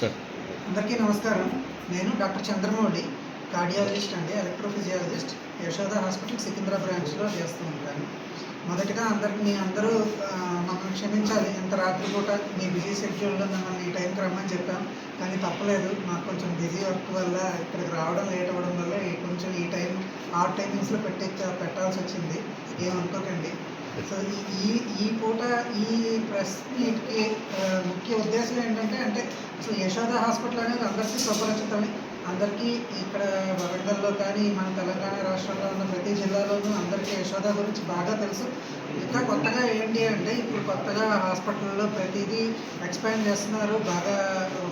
Start. అందరికీ నమస్కారం. నేను డాక్టర్ చంద్రమౌళి, కార్డియాలజిస్ట్ అండి, ఎలక్ట్రోఫిజియాలజిస్ట్, యశోద హాస్పిటల్ సికింద్రా బ్రాంచ్లో చేస్తూ ఉంటాను. మొదటగా మీ అందరూ మమ్మల్ని క్షమించాలి. ఇంత రాత్రిపూట మీ బిజీ షెడ్యూల్లో మిమ్మల్ని ఈ టైంకి రమ్మని చెప్పాం, కానీ తప్పలేదు. మాకు కొంచెం బిజీ వర్క్ వల్ల ఇక్కడికి రావడం లేట్ అవ్వడం వల్ల కొంచెం ఈ టైం ఆడ్ టైమింగ్స్లో పెట్టాల్సి వచ్చింది. ఏమనుకోకండి. సో ఈ పూట ఈ ప్రెస్ మీట్కి ముఖ్య ఉద్దేశం ఏంటంటే అసలు యశోద హాస్పిటల్ అనేది అందరికీ సుపరిచితమే. అందరికీ ఇక్కడ వరంగల్లో కానీ మన తెలంగాణ రాష్ట్రంలో ఉన్న ప్రతి జిల్లాలోనూ అందరికీ యశోద గురించి బాగా తెలుసు. ఇంకా కొత్తగా ఏంటి అంటే ఇప్పుడు కొత్తగా హాస్పిటల్లో ప్రతిదీ ఎక్స్పాండ్ చేస్తున్నారు. బాగా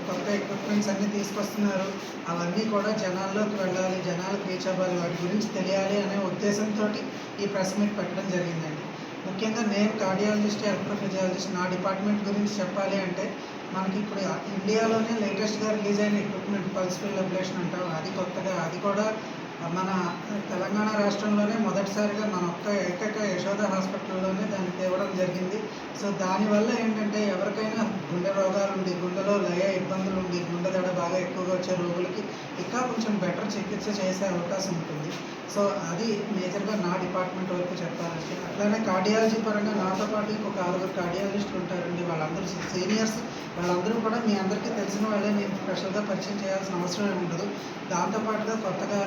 కొత్త ఎక్విప్మెంట్స్ అన్నీ తీసుకొస్తున్నారు. అవన్నీ కూడా జనాల్లోకి వెళ్ళాలి, జనాలకు రీచ్ అవ్వాలి, వాటి గురించి తెలియాలి అనే ఉద్దేశంతో ఈ ప్రెస్ మీట్ పెట్టడం జరిగిందండి. ముఖ్యంగా నేను కార్డియాలజిస్ట్, ఎలక్ట్రోఫిజియాలజిస్ట్. నా డిపార్ట్మెంట్ గురించి చెప్పాలి అంటే మనకి ఇప్పుడు ఇండియాలోనే లేటెస్ట్గా రిలీజ్ అయిన ఎక్విప్మెంట్ పల్స్ ఫీల్డ్ అబ్లేషన్ అంటాం. అది కొత్తగా, అది కూడా మన తెలంగాణ రాష్ట్రంలోనే మొదటిసారిగా మన ఏకైక యశోద హాస్పిటల్లోనే దాన్ని తేవడం జరిగింది. సో దానివల్ల ఏంటంటే ఎవరికైనా గుండె రోగాలు ఉండి, గుండెలో లయ ఇబ్బందులు ఉండి, గుండె దడ బాగా ఎక్కువగా వచ్చే రోగులకి ఇంకా కొంచెం బెటర్ చికిత్స చేసే అవకాశం ఉంటుంది. సో అది మేజర్గా నా డిపార్ట్మెంట్ వరకు చెప్పాలంటే. అట్లానే కార్డియాలజీ పరంగా నాతో పాటు ఇంకొక 6 కార్డియాలజిస్టులు ఉంటారండి. వాళ్ళందరూ సీనియర్స్. వాళ్ళందరూ కూడా మీ అందరికీ తెలిసిన వాళ్ళే, నేను స్పెషల్గా పరిచయం చేయాల్సిన అవసరం ఉండదు. దాంతోపాటుగా కొత్తగా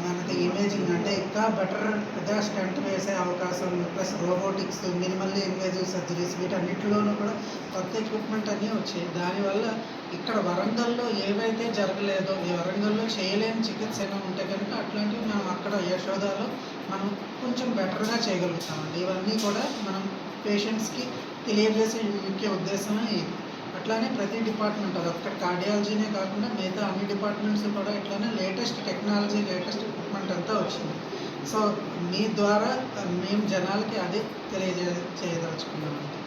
మనకి ఇమేజింగ్ అంటే ఇంకా బెటర్గా స్టంట్ వేసే అవకాశం, plus robotics, minimally invasive surgeries, వీటన్నిటిలోనూ కూడా కొత్త ఎక్విప్మెంట్ అన్నీ వచ్చాయి. దానివల్ల ఇక్కడ వరంగల్లో ఏవైతే జరగలేదో, ఈ వరంగల్లో చేయలేని చికిత్స ఏమైనా ఉంటే కనుక అట్లాంటివి మనం అక్కడ యశోదాలో మనం కొంచెం బెటర్గా చేయగలుగుతామండి. ఇవన్నీ కూడా మనం పేషెంట్స్కి తెలియజేసే ముఖ్య ఉద్దేశమే ఇది. అట్లానే ప్రతి డిపార్ట్మెంట్, అది ఒక్క కార్డియాలజీనే కాకుండా మిగతా అన్ని డిపార్ట్మెంట్స్ కూడా ఇట్లానే లేటెస్ట్ టెక్నాలజీ, లేటెస్ట్ ఎక్విప్మెంట్ అంతా వచ్చింది. సో మీ ద్వారా మేము జనాలకి అదే చేయదలుచుకున్నామండి.